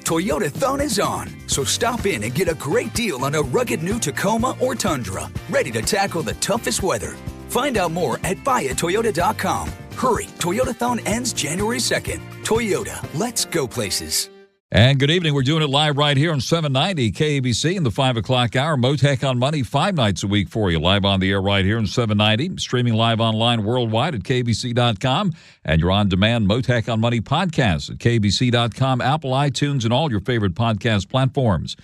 Toyotathon is on, so stop in and get a great deal on a rugged new Tacoma or Tundra, ready to tackle the toughest weather. Find out more at buyatoyota.com. Hurry, Toyotathon ends January 2nd. Toyota, let's go places. And good evening. We're doing it live right here on 790 KABC in the 5 o'clock hour. Mottek On Money 5 nights a week for you. Live on the air right here on 790. Streaming live online worldwide at KBC.com. And your on-demand Mottek On Money podcast at KBC.com, Apple, iTunes, and all your favorite podcast platforms.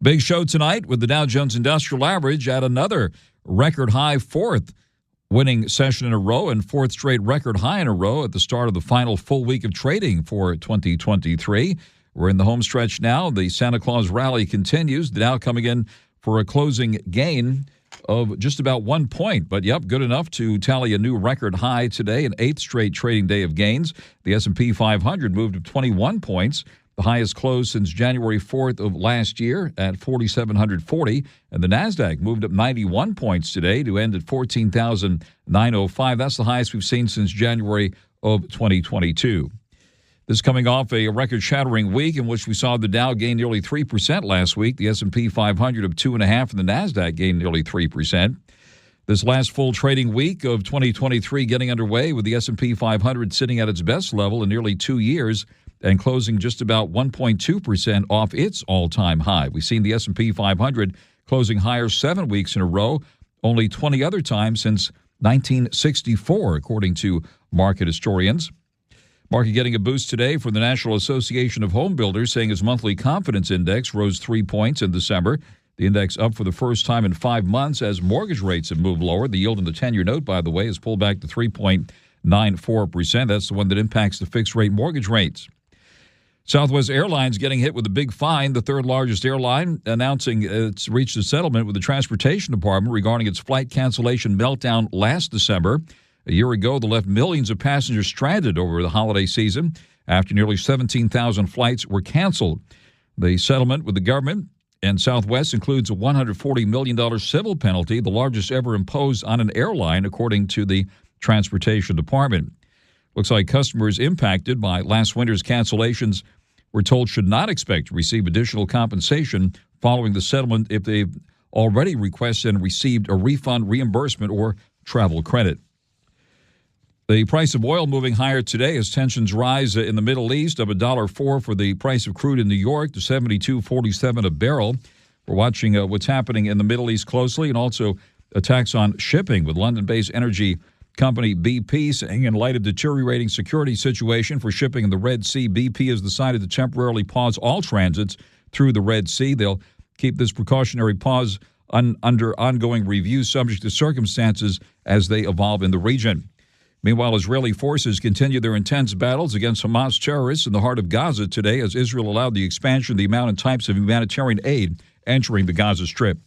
Big show tonight with the Dow Jones Industrial Average at another record high, fourth winning session in a row and fourth straight record high in a row at the start of the final full week of trading for 2023. We're in the home stretch now. The Santa Claus rally continues. The Dow coming in for a closing gain of just about 1 point. But, yep, good enough to tally a new record high today, an eighth straight trading day of gains. The S&P 500 moved up 21 points, the highest close since January 4th of last year at 4,740. And the NASDAQ moved up 91 points today to end at 14,905. That's the highest we've seen since January of 2022. This coming off a record-shattering week in which we saw the Dow gain nearly 3% last week, the S&P 500 up 2.5%, and the NASDAQ gained nearly 3%. This last full trading week of 2023 getting underway with the S&P 500 sitting at its best level in nearly 2 years and closing just about 1.2% off its all-time high. We've seen the S&P 500 closing higher 7 weeks in a row, only 20 other times since 1964, according to market historians. Market getting a boost today from the National Association of Home Builders, saying its monthly confidence index rose 3 points in December. The index up for the first time in 5 months as mortgage rates have moved lower. The yield on the 10-year note, by the way, has pulled back to 3.94%. That's the one that impacts the fixed-rate mortgage rates. Southwest Airlines getting hit with a big fine, the third largest airline, announcing it's reached a settlement with the Transportation Department regarding its flight cancellation meltdown last December. A year ago, that left millions of passengers stranded over the holiday season after nearly 17,000 flights were canceled. The settlement with the government and Southwest includes a $140 million civil penalty, the largest ever imposed on an airline, according to the Transportation Department. Looks like customers impacted by last winter's cancellations were told should not expect to receive additional compensation following the settlement if they've already requested and received a refund, reimbursement, or travel credit. The price of oil moving higher today as tensions rise in the Middle East, up $1.04 for the price of crude in New York to $72.47 a barrel. We're watching what's happening in the Middle East closely, and also attacks on shipping with London-based energy company BP saying in light of deteriorating security situation for shipping in the Red Sea, BP has decided to temporarily pause all transits through the Red Sea. They'll keep this precautionary pause under ongoing review subject to circumstances as they evolve in the region. Meanwhile, Israeli forces continue their intense battles against Hamas terrorists in the heart of Gaza today as Israel allowed the expansion of the amount and types of humanitarian aid entering the Gaza Strip.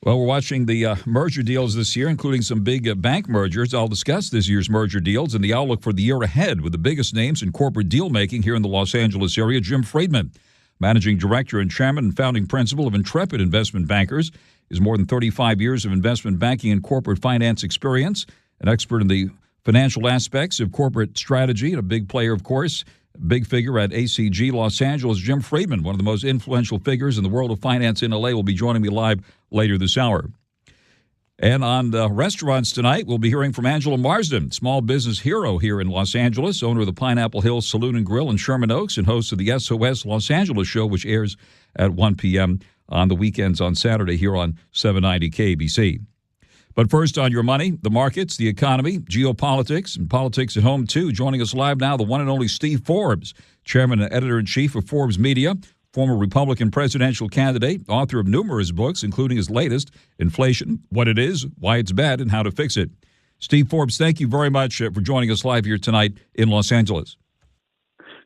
Well, we're watching the merger deals this year, including some big bank mergers. I'll discuss this year's merger deals and the outlook for the year ahead with the biggest names in corporate deal-making here in the Los Angeles area. Jim Friedman, Managing Director and Chairman and Founding Principal of Intrepid Investment Bankers, is more than 35 years of investment banking and corporate finance experience. An expert in the financial aspects of corporate strategy and a big player, of course, big figure at ACG Los Angeles. Jim Friedman, one of the most influential figures in the world of finance in L.A., will be joining me live later this hour. And on restaurants tonight, we'll be hearing from Angela Marsden, small business hero here in Los Angeles, owner of the Pineapple Hill Saloon and Grill in Sherman Oaks, and host of the SOS Los Angeles show, which airs at 1 p.m. on the weekends on Saturday here on 790 KBC. But first, on your money, the markets, the economy, geopolitics, and politics at home, too. Joining us live now, the one and only Steve Forbes, chairman and editor-in-chief of Forbes Media, former Republican presidential candidate, author of numerous books, including his latest, Inflation, What It Is, Why It's Bad, and How to Fix It. Steve Forbes, thank you very much for joining us live here tonight in Los Angeles.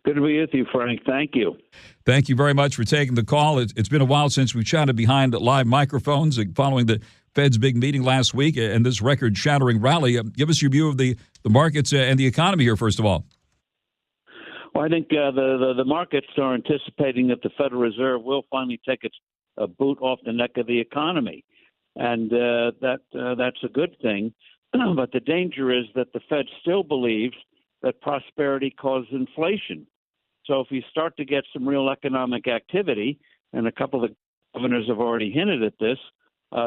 Good to be with you, Frank. Thank you. Thank you very much for taking the call. It's been a while since we've chatted behind live microphones following the Fed's big meeting last week and this record-shattering rally. Give us your view of the markets and the economy here, first of all. Well, I think the markets are anticipating that the Federal Reserve will finally take its boot off the neck of the economy, and that's a good thing. But the danger is that the Fed still believes that prosperity causes inflation. So if you start to get some real economic activity, and a couple of the governors have already hinted at this,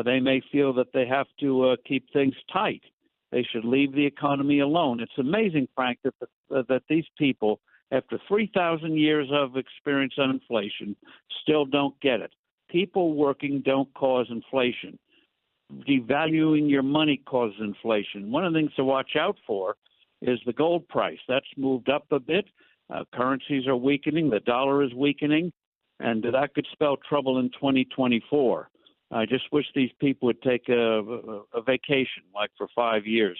they may feel that they have to keep things tight. They should leave the economy alone. It's amazing, Frank, that these people, after 3,000 years of experience on inflation, still don't get it. People working don't cause inflation. Devaluing your money causes inflation. One of the things to watch out for is the gold price. That's moved up a bit. Currencies are weakening. The dollar is weakening. And that could spell trouble in 2024. I just wish these people would take a vacation, like for 5 years.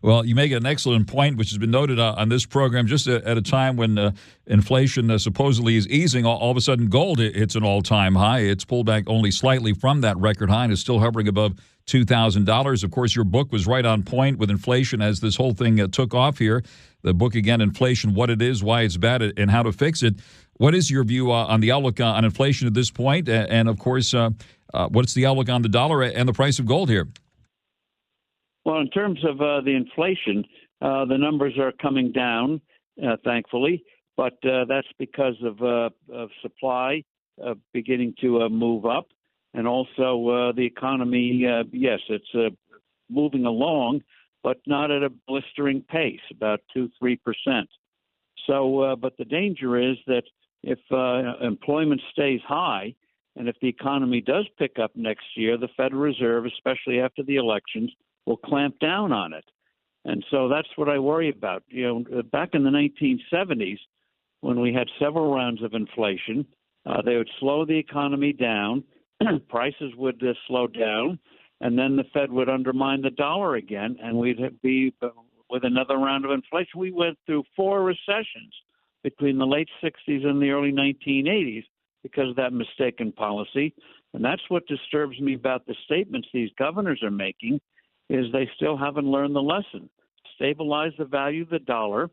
Well, you make an excellent point, which has been noted on this program, just at a time when inflation supposedly is easing. All of a sudden, gold hits an all-time high. It's pulled back only slightly from that record high and is still hovering above $2,000. Of course, your book was right on point with inflation as this whole thing took off here. The book, again, Inflation, What It Is, Why It's Bad, and How to Fix It. What is your view on the outlook on inflation at this point? And, of course, what's the outlook on the dollar and the price of gold here? Well, in terms of the inflation, the numbers are coming down, thankfully, but that's because of supply beginning to move up, and also the economy. Yes, it's moving along, but not at a blistering pace, about 2-3%. So, but the danger is that if employment stays high, and if the economy does pick up next year, the Federal Reserve, especially after the elections, will clamp down on it. And so that's what I worry about. You know, back in the 1970s, when we had several rounds of inflation, they would slow the economy down, prices would slow down, and then the Fed would undermine the dollar again, and we'd be with another round of inflation. We went through 4 recessions between the late 60s and the early 1980s because of that mistaken policy. And that's what disturbs me about the statements these governors are making, is they still haven't learned the lesson. Stabilize the value of the dollar.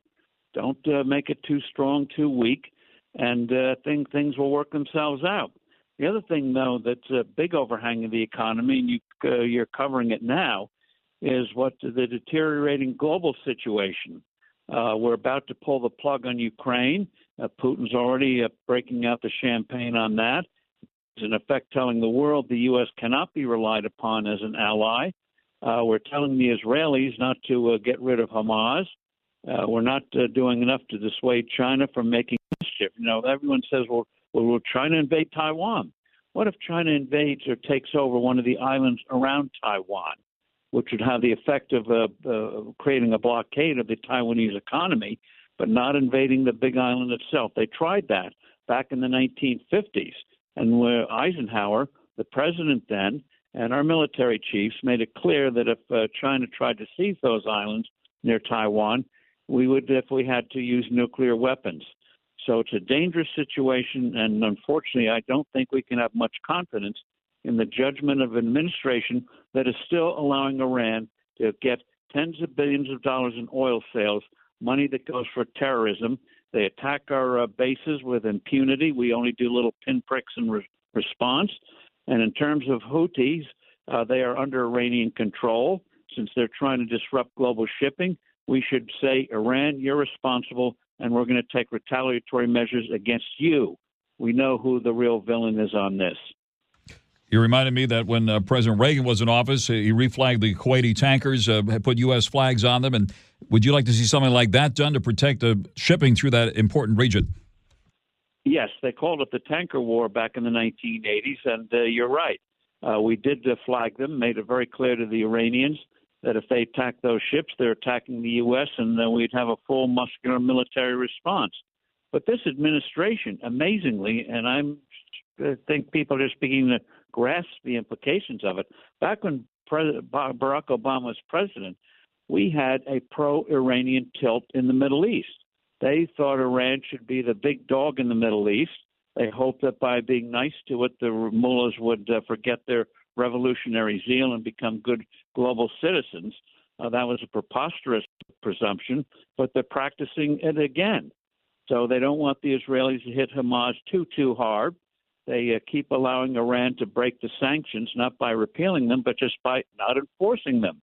Don't make it too strong, too weak, and things will work themselves out. The other thing, though, that's a big overhang of the economy, and you're covering it now, is what the deteriorating global situation. We're about to pull the plug on Ukraine. Putin's already breaking out the champagne on that. He's in effect telling the world the U.S. cannot be relied upon as an ally. We're telling the Israelis not to get rid of Hamas. We're not doing enough to dissuade China from making mischief. You know, everyone says, well, will China invade Taiwan? What if China invades or takes over one of the islands around Taiwan, which would have the effect of creating a blockade of the Taiwanese economy, but not invading the big island itself? They tried that back in the 1950s. And where Eisenhower, the president then, and our military chiefs made it clear that if China tried to seize those islands near Taiwan, we would, if we had to, use nuclear weapons. So it's a dangerous situation, and unfortunately, I don't think we can have much confidence in the judgment of administration that is still allowing Iran to get tens of billions of dollars in oil sales, money that goes for terrorism. They attack our bases with impunity. We only do little pinpricks in response. And in terms of Houthis, they are under Iranian control. Since they're trying to disrupt global shipping, we should say, Iran, you're responsible, and we're going to take retaliatory measures against you. We know who the real villain is on this. You reminded me that when President Reagan was in office, he reflagged the Kuwaiti tankers, had put U.S. flags on them. And would you like to see something like that done to protect the shipping through that important region? Yes, they called it the tanker war back in the 1980s, and you're right. We did flag them, made it very clear to the Iranians that if they attack those ships, they're attacking the U.S., and then we'd have a full muscular military response. But this administration, amazingly, and I think people are just beginning to grasp the implications of it, back when Barack Obama was president, we had a pro-Iranian tilt in the Middle East. They thought Iran should be the big dog in the Middle East. They hoped that by being nice to it, the mullahs would forget their revolutionary zeal and become good global citizens. That was a preposterous presumption, but they're practicing it again. So they don't want the Israelis to hit Hamas too hard. They keep allowing Iran to break the sanctions, not by repealing them, but just by not enforcing them.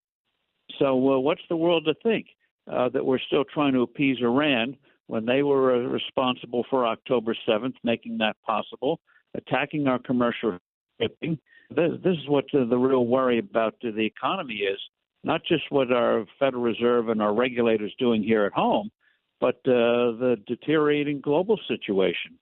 So what's the world to think? That we're still trying to appease Iran when they were responsible for October 7th, making that possible, attacking our commercial shipping. This is what the real worry about the economy is, not just what our Federal Reserve and our regulators doing here at home, but the deteriorating global situation.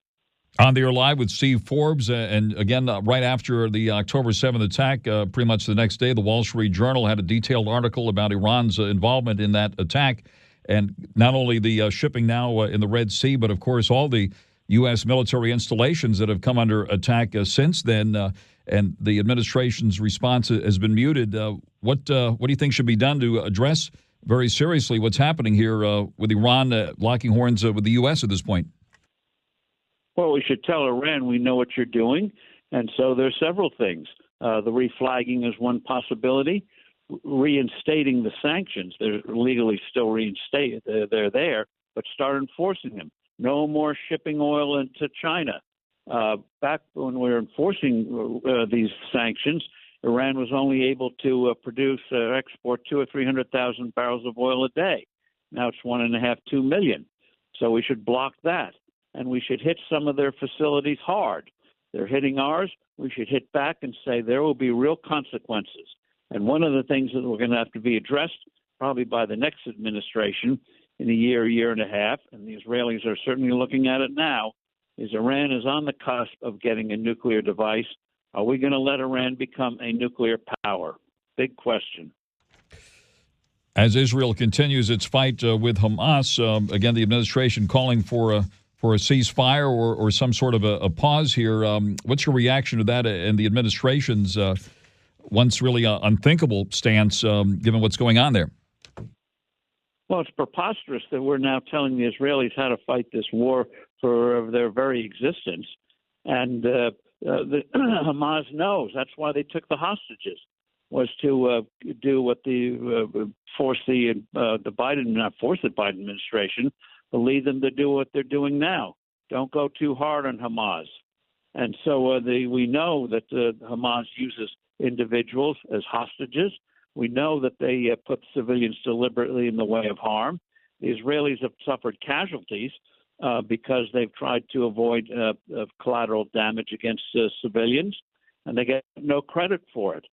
On the air live with Steve Forbes, and again, right after the October 7th attack, pretty much the next day, the Wall Street Journal had a detailed article about Iran's involvement in that attack, and not only the shipping now in the Red Sea, but of course all the U.S. military installations that have come under attack since then, and the administration's response has been muted. What do you think should be done to address very seriously what's happening here with Iran locking horns with the U.S. at this point? Well, we should tell Iran we know what you're doing, and so there's several things. The reflagging is one possibility. Reinstating the sanctions, they're legally still reinstated. They're there, but start enforcing them. No more shipping oil into China. Back when we were enforcing these sanctions, Iran was only able to export 200,000 or 300,000 barrels of oil a day. Now it's 1.5, 2 million. So we should block that. And we should hit some of their facilities hard. They're hitting ours. We should hit back and say there will be real consequences. And one of the things that we're going to have to be addressed probably by the next administration in a year and a half, and the Israelis are certainly looking at it now, is Iran is on the cusp of getting a nuclear device. Are we going to let Iran become a nuclear power? Big question. As Israel continues its fight with Hamas, again, the administration calling for a ceasefire or some sort of a pause here. What's your reaction to that and the administration's once really unthinkable stance, given what's going on there? Well, it's preposterous that we're now telling the Israelis how to fight this war for their very existence. And Hamas knows. That's why they took the hostages, was to do what the Biden administration, but lead them to do what they're doing now. Don't go too hard on Hamas. And so we know that Hamas uses individuals as hostages. We know that they put civilians deliberately in the way of harm. The Israelis have suffered casualties because they've tried to avoid collateral damage against civilians, and they get no credit for it.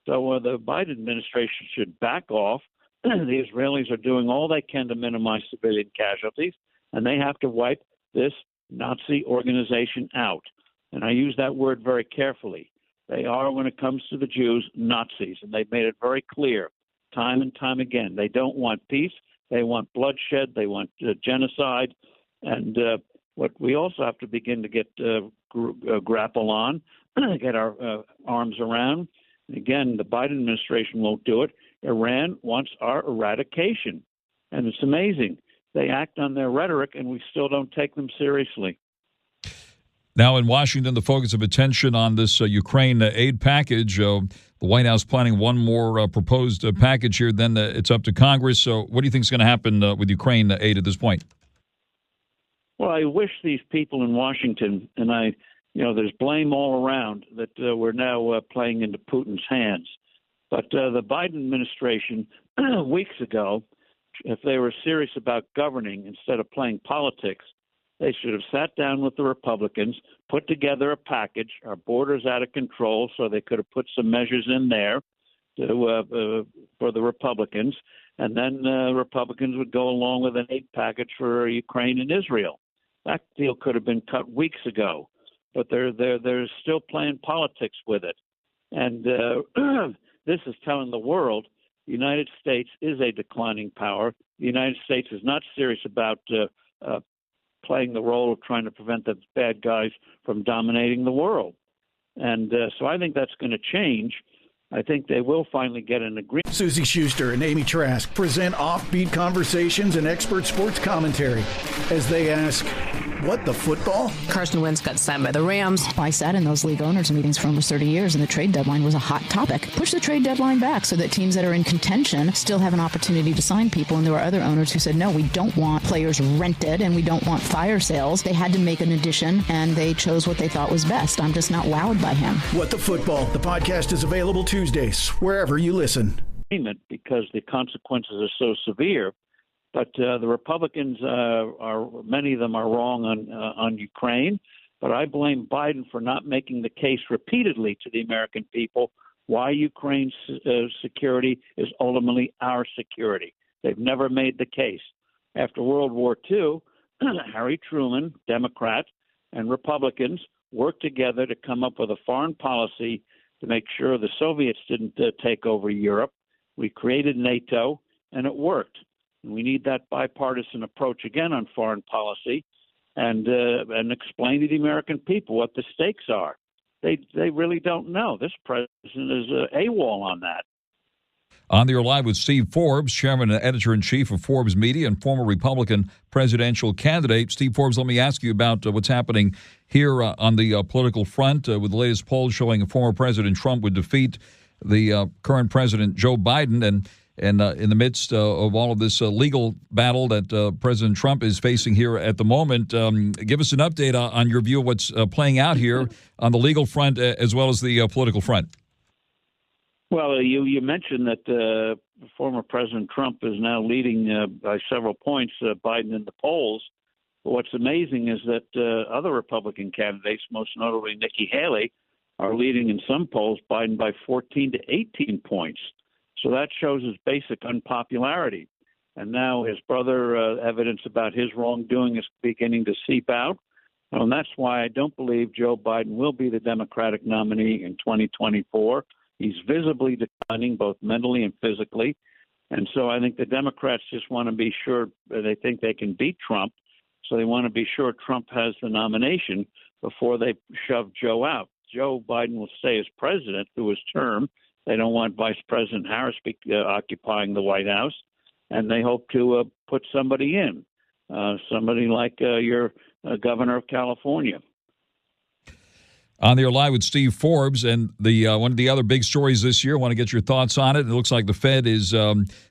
So the Biden administration should back off. The Israelis are doing all they can to minimize civilian casualties, and they have to wipe this Nazi organization out. And I use that word very carefully. They are, when it comes to the Jews, Nazis, and they've made it very clear time and time again. They don't want peace. They want bloodshed. They want genocide. And what we also have to begin to get grapple on, get our arms around. Again, the Biden administration won't do it. Iran wants our eradication. And it's amazing. They act on their rhetoric, and we still don't take them seriously. Now in Washington, the focus of attention on this Ukraine aid package. The White House planning one more proposed package here. Then it's up to Congress. So what do you think is going to happen with Ukraine aid at this point? Well, I wish these people in Washington, and there's blame all around that we're now playing into Putin's hands. But the Biden administration, weeks ago, if they were serious about governing instead of playing politics, they should have sat down with the Republicans, put together a package. Our border's out of control, so they could have put some measures in there for the Republicans, and then Republicans would go along with an aid package for Ukraine and Israel. That deal could have been cut weeks ago, but they're still playing politics with it. And this is telling the world the United States is a declining power. The United States is not serious about playing the role of trying to prevent the bad guys from dominating the world. And so I think that's going to change. I think they will finally get an agreement. Susie Schuster and Amy Trask present offbeat conversations and expert sports commentary as they ask, what the football? Carson Wentz got signed by the Rams. I sat in those league owners meetings for almost 30 years, and the trade deadline was a hot topic. Push the trade deadline back so that teams that are in contention still have an opportunity to sign people. And there were other owners who said, no, we don't want players rented and we don't want fire sales. They had to make an addition, and they chose what they thought was best. I'm just not wowed by him. What the Football? The podcast is available Tuesdays, wherever you listen. Because the consequences are so severe. But the Republicans many of them are wrong on Ukraine. But I blame Biden for not making the case repeatedly to the American people why Ukraine's security is ultimately our security. They've never made the case. After World War II, Harry Truman, Democrat, and Republicans worked together to come up with a foreign policy to make sure the Soviets didn't take over Europe. We created NATO, and it worked. And we need that bipartisan approach again on foreign policy, and explain to the American people what the stakes are. They really don't know. This president is AWOL on that. On the Air Live with Steve Forbes, Chairman and Editor-in-Chief of Forbes Media and former Republican presidential candidate. Steve Forbes, let me ask you about what's happening here on the political front with the latest poll showing former President Trump would defeat the current President Joe Biden. And in the midst of all of this legal battle that President Trump is facing here at the moment, give us an update on your view of what's playing out here on the legal front as well as the political front. Well, you mentioned that former President Trump is now leading by several points Biden in the polls. But what's amazing is that other Republican candidates, most notably Nikki Haley, are leading in some polls Biden by 14 to 18 points. So that shows his basic unpopularity. And now his brother, evidence about his wrongdoing is beginning to seep out. And that's why I don't believe Joe Biden will be the Democratic nominee in 2024. He's visibly declining, both mentally and physically. And so I think the Democrats just want to be sure they think they can beat Trump. So they want to be sure Trump has the nomination before they shove Joe out. Joe Biden will stay as president through his term. They don't want Vice President Harris occupying the White House. And they hope to put somebody in, somebody like your governor of California. On the Air Live with Steve Forbes, and the one of the other big stories this year, I want to get your thoughts on it. It looks like the Fed is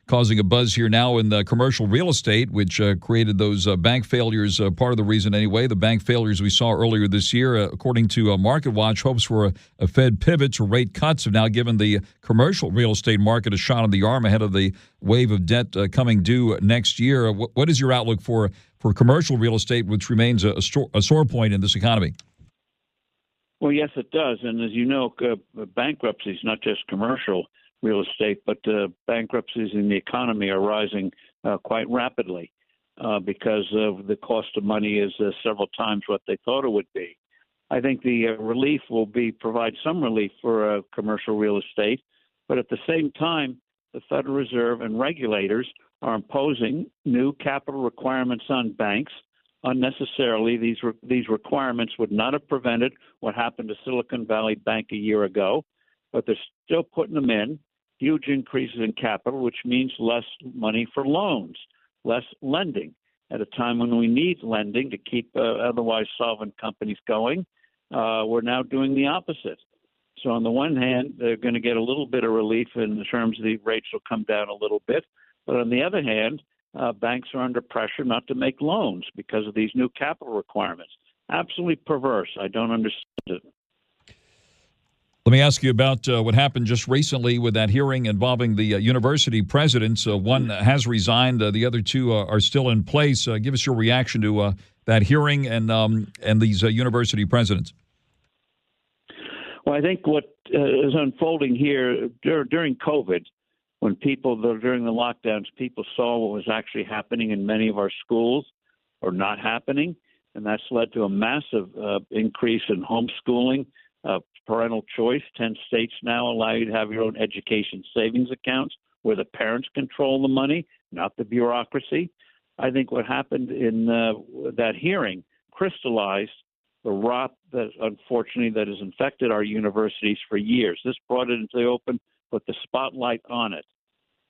causing a buzz here now in the commercial real estate, which created those bank failures, part of the reason anyway. The bank failures we saw earlier this year, according to MarketWatch, hopes for a Fed pivot to rate cuts have now given the commercial real estate market a shot in the arm ahead of the wave of debt coming due next year. What is your outlook for commercial real estate, which remains a sore point in this economy? Well, yes, it does. And as you know, bankruptcies, not just commercial real estate, but bankruptcies in the economy are rising quite rapidly because of the cost of money is several times what they thought it would be. I think the relief will provide some relief for commercial real estate, but at the same time, the Federal Reserve and regulators are imposing new capital requirements on banks. Unnecessarily, these requirements would not have prevented what happened to Silicon Valley Bank a year ago, but they're still putting them in, huge increases in capital, which means less money for loans, less lending. At a time when we need lending to keep otherwise solvent companies going, we're now doing the opposite. So on the one hand, they're going to get a little bit of relief in terms of the rates will come down a little bit, but on the other hand, banks are under pressure not to make loans because of these new capital requirements. Absolutely perverse. I don't understand it. Let me ask you about what happened just recently with that hearing involving the university presidents. One has resigned. The other two are still in place. Give us your reaction to that hearing and these university presidents. Well, I think what is unfolding here during COVID, when during the lockdowns, people saw what was actually happening in many of our schools or not happening, and that's led to a massive increase in homeschooling, parental choice. 10 states now allow you to have your own education savings accounts where the parents control the money, not the bureaucracy. I think what happened in that hearing crystallized the rot that, unfortunately, that has infected our universities for years. This brought it into the open, put the spotlight on it.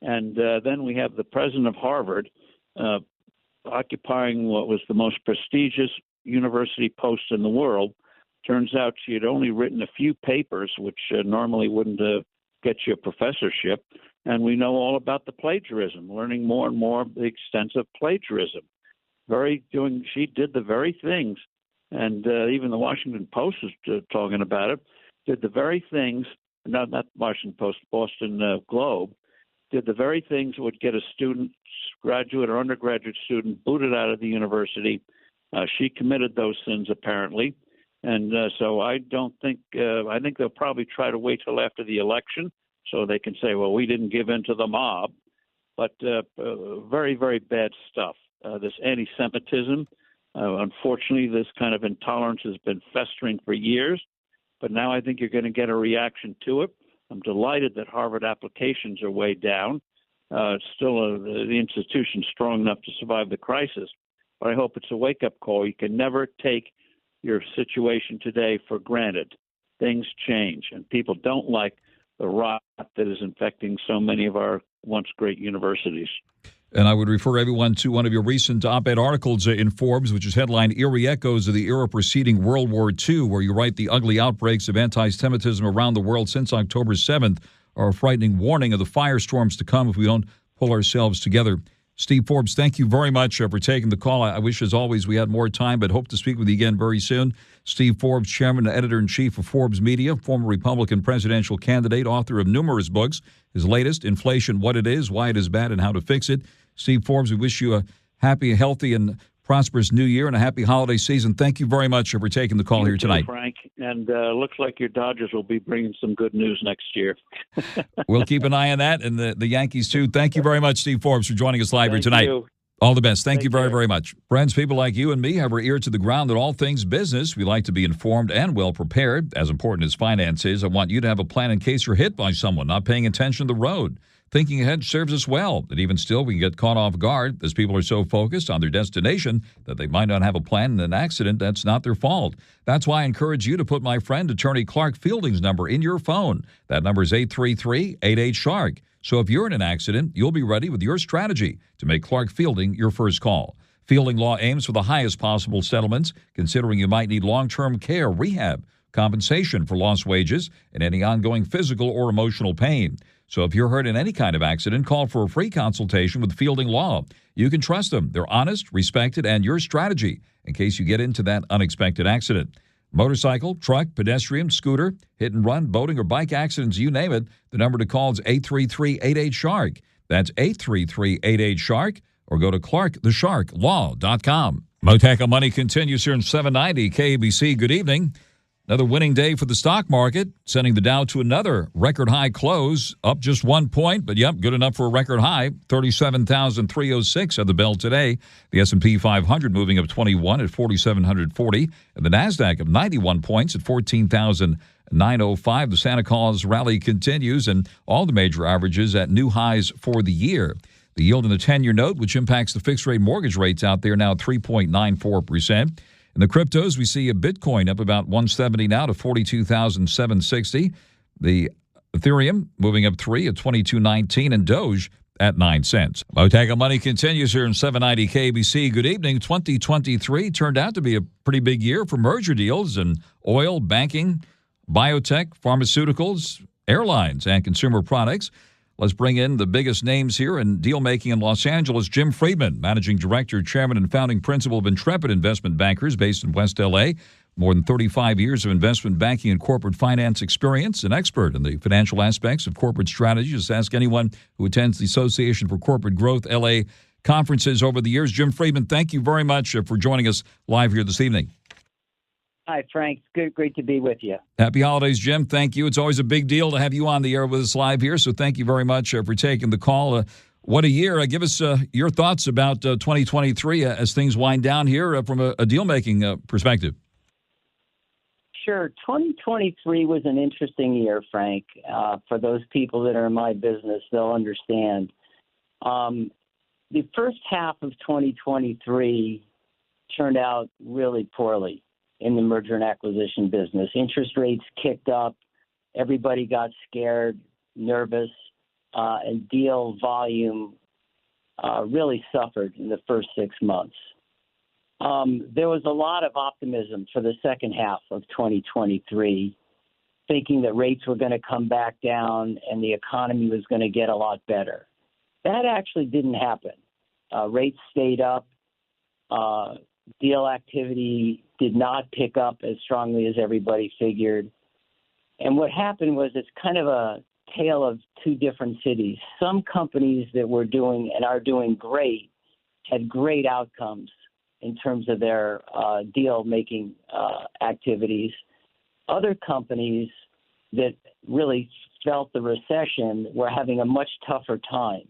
And then we have the president of Harvard occupying what was the most prestigious university post in the world. Turns out she had only written a few papers, which normally wouldn't get you a professorship. And we know all about the plagiarism, learning more and more of the extensive plagiarism. She did the very things, and even the Washington Post is talking about it, did the very things, not Washington Post, Boston Globe, did the very things that would get a student, graduate or undergraduate student, booted out of the university. She committed those sins, apparently. And so I don't think I think they'll probably try to wait till after the election so they can say, well, we didn't give in to the mob. But very, very bad stuff. This anti-Semitism, unfortunately, this kind of intolerance has been festering for years. But now I think you're going to get a reaction to it. I'm delighted that Harvard applications are way down. Still, the institution's strong enough to survive the crisis. But I hope it's a wake-up call. You can never take your situation today for granted. Things change, and people don't like the rot that is infecting so many of our once great universities. And I would refer everyone to one of your recent op-ed articles in Forbes, which is headlined Eerie Echoes of the Era Preceding World War II, where you write the ugly outbreaks of anti-Semitism around the world since October 7th are a frightening warning of the firestorms to come if we don't pull ourselves together. Steve Forbes, thank you very much for taking the call. I wish, as always, we had more time, but hope to speak with you again very soon. Steve Forbes, Chairman and Editor-in-Chief of Forbes Media, former Republican presidential candidate, author of numerous books. His latest, Inflation, What It Is, Why It Is Bad, and How to Fix It. Steve Forbes, we wish you a happy, healthy, and prosperous new year and a happy holiday season. Thank you very much for taking the call here tonight. Frank, and looks like your Dodgers will be bringing some good news next year. We'll keep an eye on that, and the Yankees too. Thank you very much, Steve Forbes, for joining us live here tonight. You. All the best. Thank you very, care. very much. Friends, people like you and me have our ear to the ground at all things business. We like to be informed and well prepared. As important as finance is, I want you to have a plan in case you're hit by someone not paying attention to the road. Thinking ahead serves us well, but even still, we can get caught off guard as people are so focused on their destination that they might not have a plan in an accident that's not their fault. That's why I encourage you to put my friend Attorney Clark Fielding's number in your phone. That number is 833-88-SHARK. So if you're in an accident, you'll be ready with your strategy to make Clark Fielding your first call. Fielding Law aims for the highest possible settlements, considering you might need long-term care, rehab, compensation for lost wages, and any ongoing physical or emotional pain. So if you're hurt in any kind of accident, call for a free consultation with Fielding Law. You can trust them. They're honest, respected, and your strategy in case you get into that unexpected accident. Motorcycle, truck, pedestrian, scooter, hit and run, boating, or bike accidents, you name it, the number to call is 833-88-SHARK. That's 833-88-SHARK, or go to clarkthesharklaw.com. Mottek On Money continues here in 790 KABC. Good evening. Another winning day for the stock market, sending the Dow to another record high close, up just 1 point, but yep, good enough for a record high, 37,306 at the bell today. The S&P 500 moving up 21 at 4,740, and the NASDAQ up 91 points at 14,905. The Santa Claus rally continues, and all the major averages at new highs for the year. The yield in the 10-year note, which impacts the fixed-rate mortgage rates out there, now 3.94%. In the cryptos, we see a Bitcoin up about 170 now to 42,760. The Ethereum moving up 3 at 22.19, and Doge at 9 cents. Mottek On Money continues here in 790 KABC. Good evening. 2023 turned out to be a pretty big year for merger deals in oil, banking, biotech, pharmaceuticals, airlines, and consumer products. Let's bring in the biggest names here in deal-making in Los Angeles. Jim Friedman, Managing Director, Chairman, and Founding Principal of Intrepid Investment Bankers based in West L.A., more than 35 years of investment banking and corporate finance experience, an expert in the financial aspects of corporate strategy. Just ask anyone who attends the Association for Corporate Growth L.A. conferences over the years. Jim Friedman, thank you very much for joining us live here this evening. Hi, Frank. Great to be with you. Happy holidays, Jim. Thank you. It's always a big deal to have you on the air with us live here, so thank you very much for taking the call. What a year. Give us your thoughts about 2023 as things wind down here from a deal-making perspective. Sure. 2023 was an interesting year, Frank. For those people that are in my business, they'll understand. The first half of 2023 turned out really poorly in the merger and acquisition business. Interest rates kicked up. Everybody got scared, nervous, and deal volume really suffered in the first 6 months. There was a lot of optimism for the second half of 2023, thinking that rates were going to come back down and the economy was going to get a lot better. That actually didn't happen. Rates stayed up. Deal activity did not pick up as strongly as everybody figured. And what happened was it's kind of a tale of two different cities. Some companies that were doing and are doing great had great outcomes in terms of their deal-making activities. Other companies that really felt the recession were having a much tougher time.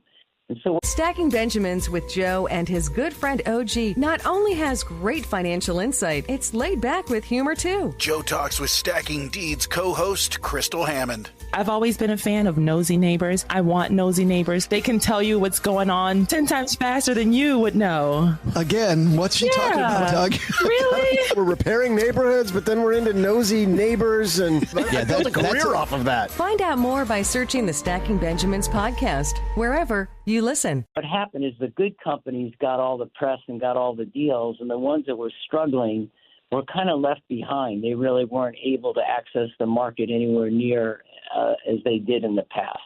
And so Stacking Benjamins with Joe and his good friend OG not only has great financial insight, it's laid back with humor too. Joe talks with Stacking Deeds co-host Crystal Hammond. I've always been a fan of nosy neighbors. I want nosy neighbors. They can tell you what's going on 10 times faster than you would know. Again, what's she talking about, Doug? Really? We're repairing neighborhoods, but then we're into nosy neighbors, and built a career off of that. Find out more by searching the Stacking Benjamins podcast, wherever you listen. what happened is the good companies got all the press and got all the deals, and the ones that were struggling were kind of left behind. They really weren't able to access the market anywhere near as they did in the past.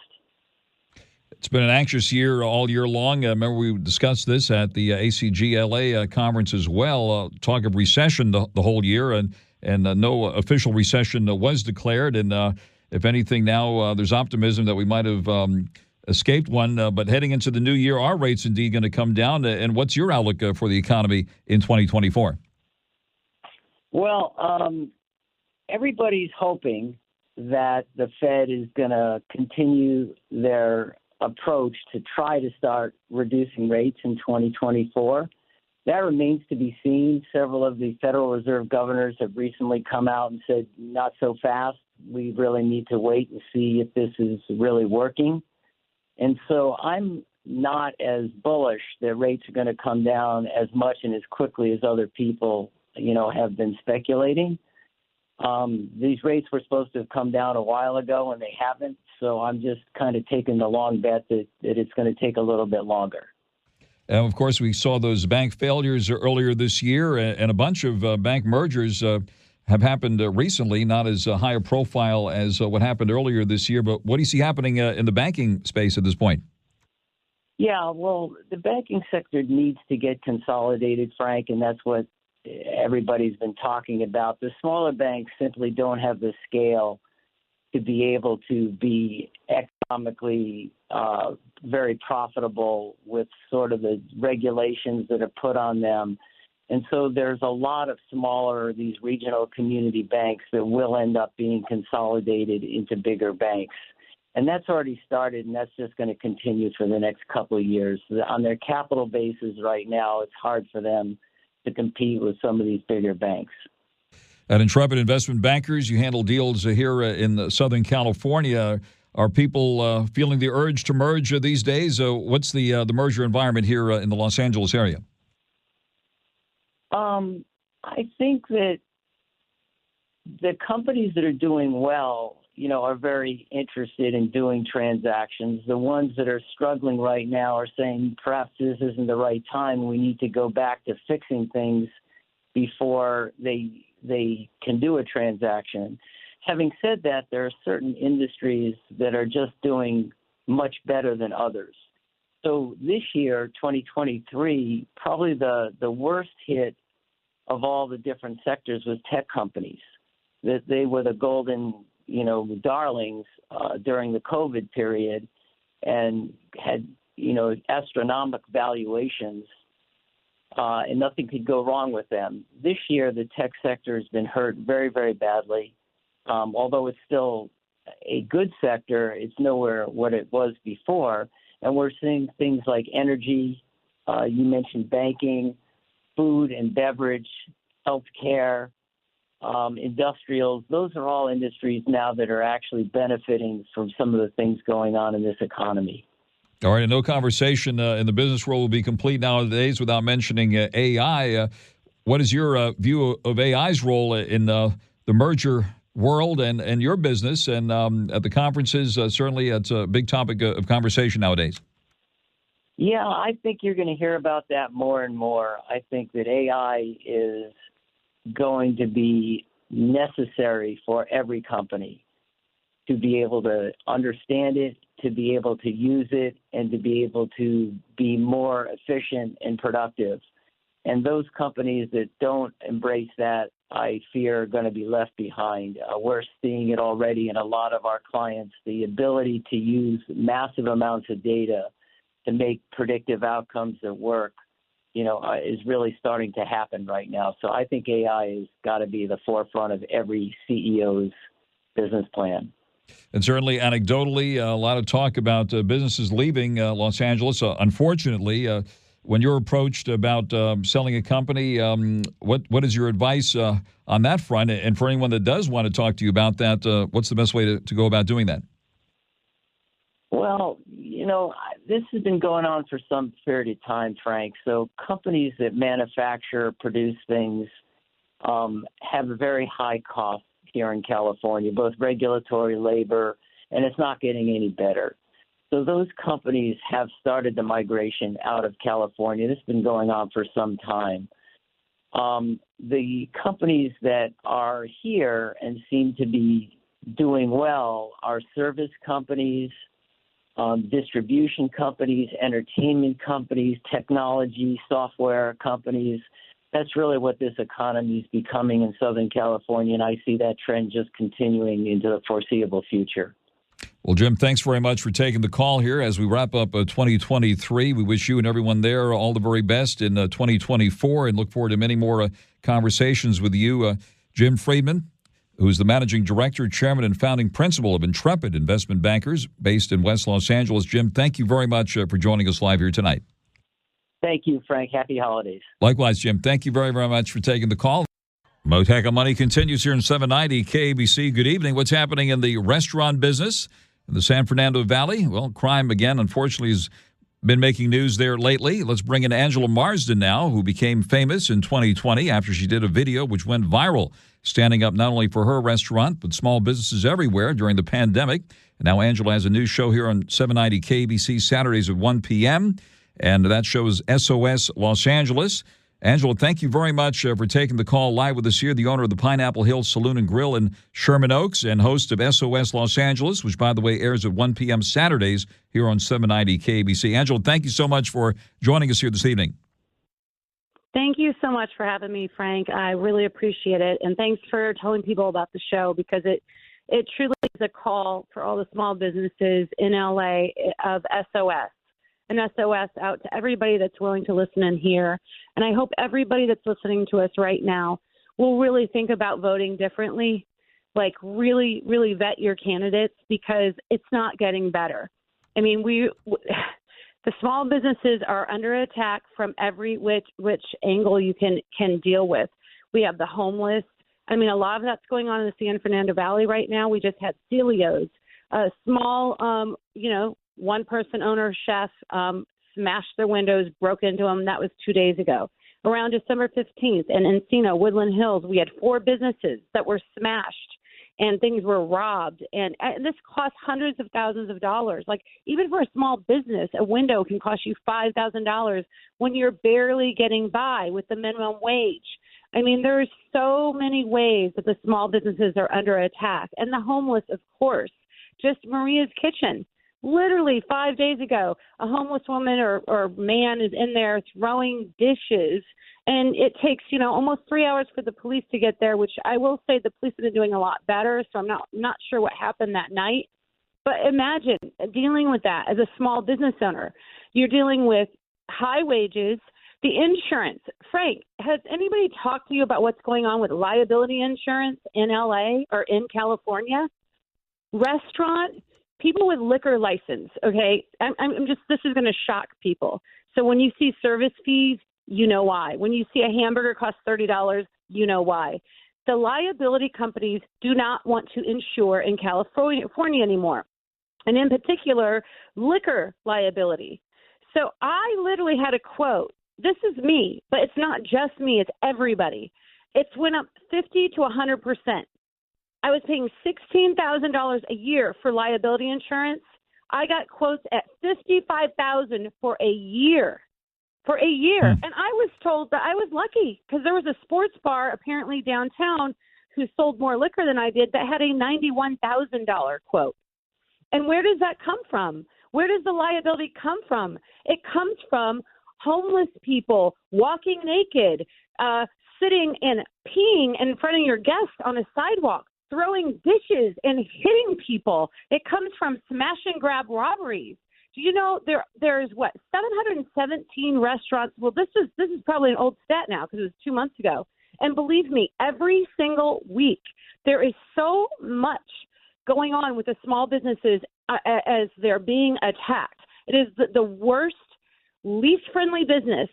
It's been an anxious year all year long. Remember, we discussed this at the ACGLA conference as well. Talk of recession the whole year, and no official recession was declared. And if anything, now there's optimism that we might have escaped one. But heading into the new year, are rates indeed going to come down? And what's your outlook for the economy in 2024? Well, everybody's hoping that the Fed is going to continue their approach to try to start reducing rates in 2024. That remains to be seen. Several of the Federal Reserve governors have recently come out and said, not so fast. We really need to wait and see if this is really working. And so I'm not as bullish that rates are going to come down as much and as quickly as other people, have been speculating. These rates were supposed to have come down a while ago, and they haven't. So I'm just kind of taking the long bet that it's going to take a little bit longer. And, of course, we saw those bank failures earlier this year, and a bunch of bank mergers have happened recently, not as high a profile as what happened earlier this year. But what do you see happening in the banking space at this point? Yeah, well, the banking sector needs to get consolidated, Frank, and that's what everybody's been talking about. The smaller banks simply don't have the scale to be able to be economically very profitable with sort of the regulations that are put on them. And so there's a lot of smaller, these regional community banks that will end up being consolidated into bigger banks. And that's already started, and that's just going to continue for the next couple of years. On their capital bases right now, it's hard for them to compete with some of these bigger banks. At Intrepid Investment Bankers, you handle deals here in Southern California. Are people feeling the urge to merge these days? What's the merger environment here in the Los Angeles area? I think that the companies that are doing well, are very interested in doing transactions. The ones that are struggling right now are saying perhaps this isn't the right time. We need to go back to fixing things before they can do a transaction. Having said that, there are certain industries that are just doing much better than others. So this year, 2023, probably the worst hit of all the different sectors was tech companies. That they were the golden, darlings during the COVID period and had, astronomical valuations. And nothing could go wrong with them. This year, the tech sector has been hurt very, very badly. Although it's still a good sector, it's nowhere what it was before. And we're seeing things like energy, you mentioned banking, food and beverage, healthcare, industrials. Those are all industries now that are actually benefiting from some of the things going on in this economy. All right, and no conversation in the business world will be complete nowadays without mentioning AI. What is your view of AI's role in the merger world and your business? And at the conferences, certainly it's a big topic of conversation nowadays. Yeah, I think you're going to hear about that more and more. I think that AI is going to be necessary for every company to be able to understand it, to be able to use it, and to be able to be more efficient and productive. And those companies that don't embrace that, I fear, are going to be left behind. We're seeing it already in a lot of our clients. The ability to use massive amounts of data to make predictive outcomes at work, is really starting to happen right now. So I think AI has got to be the forefront of every CEO's business plan. And certainly, anecdotally, a lot of talk about businesses leaving Los Angeles. Unfortunately, when you're approached about selling a company, what is your advice on that front? And for anyone that does want to talk to you about that, what's the best way to go about doing that? Well, this has been going on for some period of time, Frank. So companies that manufacture, produce things have a very high cost here in California, both regulatory, labor, and it's not getting any better. So those companies have started the migration out of California. This has been going on for some time. The companies that are here and seem to be doing well are service companies, distribution companies, entertainment companies, technology, software companies. That's really what this economy is becoming in Southern California, and I see that trend just continuing into the foreseeable future. Well, Jim, thanks very much for taking the call here as we wrap up 2023. We wish you and everyone there all the very best in 2024 and look forward to many more conversations with you. Jim Friedman, who's the managing director, chairman, and founding principal of Intrepid Investment Bankers based in West Los Angeles. Jim, thank you very much for joining us live here tonight. Thank you, Frank. Happy holidays. Likewise, Jim. Thank you very, very much for taking the call. Mottek On Money continues here in 790 KABC. Good evening. What's happening in the restaurant business in the San Fernando Valley? Well, crime, again, unfortunately, has been making news there lately. Let's bring in Angela Marsden now, who became famous in 2020 after she did a video which went viral, standing up not only for her restaurant, but small businesses everywhere during the pandemic. And now Angela has a new show here on 790 KABC Saturdays at 1 p.m., and that show is SOS Los Angeles. Angela, thank you very much for taking the call live with us here, the owner of the Pineapple Hill Saloon and Grill in Sherman Oaks and host of SOS Los Angeles, which, by the way, airs at 1 p.m. Saturdays here on 790 KABC. Angela, thank you so much for joining us here this evening. Thank you so much for having me, Frank. I really appreciate it. And thanks for telling people about the show, because it truly is a call for all the small businesses in LA of SOS. An SOS out to everybody that's willing to listen and hear. And I hope everybody that's listening to us right now will really think about voting differently, like really, really vet your candidates, because it's not getting better. I mean, the small businesses are under attack from every which angle you can deal with. We have the homeless. I mean, a lot of that's going on in the San Fernando Valley right now. We just had Celio's, a small, one-person owner chef smashed their windows, broke into them. That was 2 days ago. Around December 15th in Encino, Woodland Hills, we had 4 businesses that were smashed and things were robbed. And this cost hundreds of thousands of dollars. Like, even for a small business, a window can cost you $5,000 when you're barely getting by with the minimum wage. I mean, there's so many ways that the small businesses are under attack. And the homeless, of course. Just Maria's Kitchen. Literally 5 days ago, a homeless woman or man is in there throwing dishes, and it takes, almost 3 hours for the police to get there, which I will say the police have been doing a lot better, so I'm not sure what happened that night. But imagine dealing with that as a small business owner. You're dealing with high wages, the insurance. Frank, has anybody talked to you about what's going on with liability insurance in LA or in California? Restaurant, people with liquor license, okay? This is going to shock people. So when you see service fees, you know why. When you see a hamburger cost $30, you know why. The liability companies do not want to insure in California anymore, and in particular, liquor liability. So I literally had a quote. This is me, but it's not just me. It's everybody. It's went up 50 to 100%. I was paying $16,000 a year for liability insurance. I got quotes at $55,000 for a year. For a year. And I was told that I was lucky because there was a sports bar apparently downtown who sold more liquor than I did that had a $91,000 quote. And where does that come from? Where does the liability come from? It comes from homeless people walking naked, sitting and peeing in front of your guests on a sidewalk, throwing dishes and hitting people. It comes from smash and grab robberies. Do you know there's 717 restaurants? Well, this is probably an old stat now because it was 2 months ago. And believe me, every single week there is so much going on with the small businesses as they're being attacked. It is the worst, least friendly business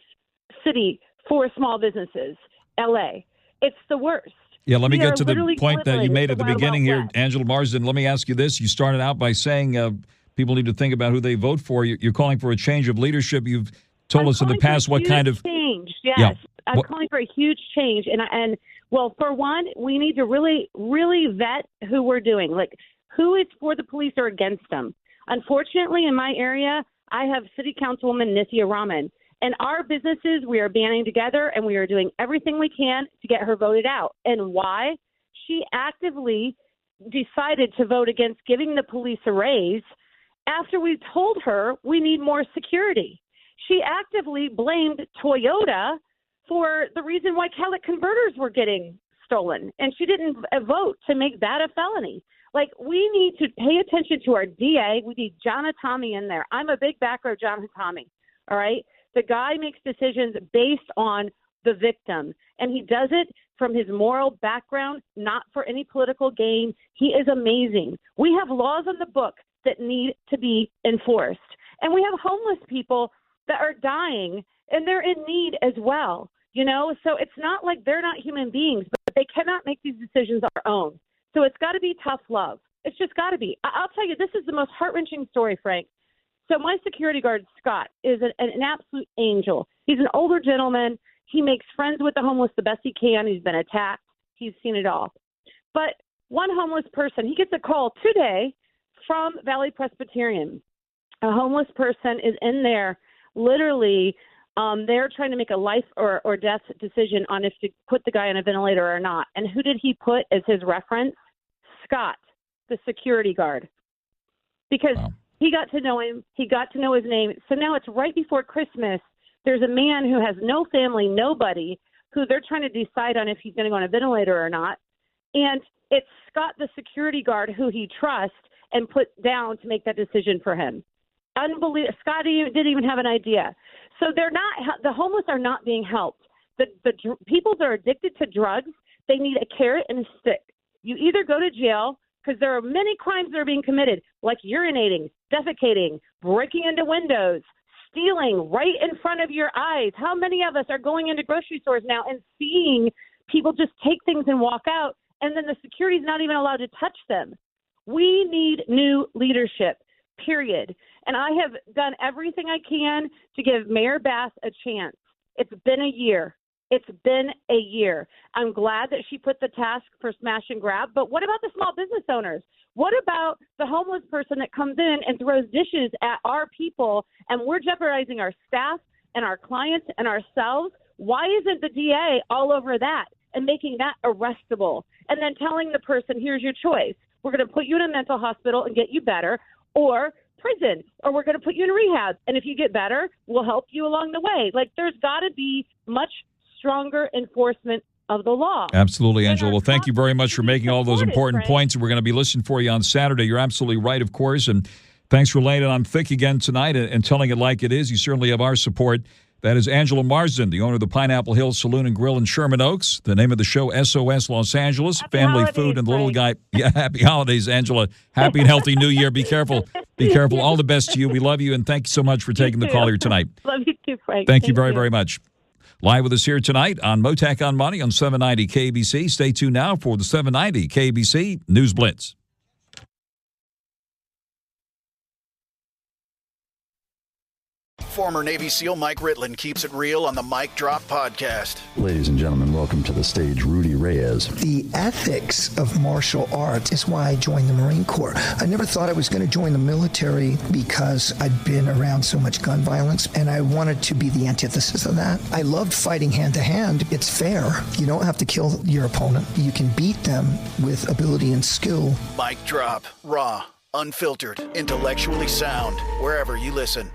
city for small businesses, LA. It's the worst. Yeah, let me get to the point that you made at the beginning here, Angela Marsden. Let me ask you this. You started out by saying people need to think about who they vote for. You're calling for a change of leadership. You've told us in the past what kind of change. Yes, yeah. I'm calling for a huge change. And well, for one, we need to really, really vet who we're doing. Like, who is for the police or against them? Unfortunately, in my area, I have City Councilwoman Nithya Raman. And our businesses, we are banding together, and we are doing everything we can to get her voted out. And why? She actively decided to vote against giving the police a raise after we told her we need more security. She actively blamed Toyota for the reason why Kellett converters were getting stolen, and she didn't vote to make that a felony. Like, we need to pay attention to our DA. We need John Hatami in there. I'm a big backer of John Hatami, all right? The guy makes decisions based on the victim, and he does it from his moral background, not for any political gain. He is amazing. We have laws on the book that need to be enforced, and we have homeless people that are dying, and they're in need as well, you know? So it's not like they're not human beings, but they cannot make these decisions on their own. So it's got to be tough love. It's just got to be. I'll tell you, this is the most heart-wrenching story, Frank. So my security guard, Scott, is an absolute angel. He's an older gentleman. He makes friends with the homeless the best he can. He's been attacked. He's seen it all. But one homeless person, he gets a call today from Valley Presbyterian. A homeless person is in there literally. They're trying to make a life or death decision on if to put the guy on a ventilator or not. And who did he put as his reference? Scott, the security guard. Because he got to know him. He got to know his name. So now it's right before Christmas. There's a man who has no family, nobody, who they're trying to decide on if he's going to go on a ventilator or not. And it's Scott, the security guard, who he trusts and put down to make that decision for him. Unbelievable. Scott didn't even have an idea. So they're not. The homeless are not being helped. The people that are addicted to drugs, they need a carrot and a stick. You either go to jail, because there are many crimes that are being committed, like urinating, defecating, breaking into windows, stealing right in front of your eyes. How many of us are going into grocery stores now and seeing people just take things and walk out, and then the security's not even allowed to touch them? We need new leadership, period. And I have done everything I can to give Mayor Bass a chance. It's been a year. It's been a year. I'm glad that she put the task for smash and grab, but what about the small business owners? What about the homeless person that comes in and throws dishes at our people, and we're jeopardizing our staff and our clients and ourselves? Why isn't the DA all over that and making that arrestable, and then telling the person, here's your choice. We're going to put you in a mental hospital and get you better, or prison, or we're going to put you in rehab, and if you get better, we'll help you along the way. Like, there's got to be much stronger enforcement of the law. Absolutely, Angela. Well, thank you very much for making all those important points. We're going to be listening for you on Saturday. You're absolutely right, of course, and thanks for laying it on thick again tonight and telling it like it is. You certainly have our support. That is Angela Marsden, the owner of the Pineapple Hill Saloon and Grill in Sherman Oaks. The name of the show, SOS Los Angeles, happy Family holidays, Food and the Little Frank. Guy. Yeah, happy holidays, Angela. Happy and healthy New Year. Be careful. Be careful. All the best to you. We love you, and thank you so much for taking the call here tonight. Love you too, Frank. Thank you very, very much. Live with us here tonight on Mottek On Money on 790 KBC. Stay tuned now for the 790 KBC News Blitz. Former Navy SEAL Mike Ritland keeps it real on the Mike Drop podcast. Ladies and gentlemen, welcome to the stage, Rudy Reyes. The ethics of martial arts is why I joined the Marine Corps. I never thought I was going to join the military because I'd been around so much gun violence, and I wanted to be the antithesis of that. I loved fighting hand-to-hand. It's fair. You don't have to kill your opponent. You can beat them with ability and skill. Mike Drop, raw, unfiltered, intellectually sound, wherever you listen.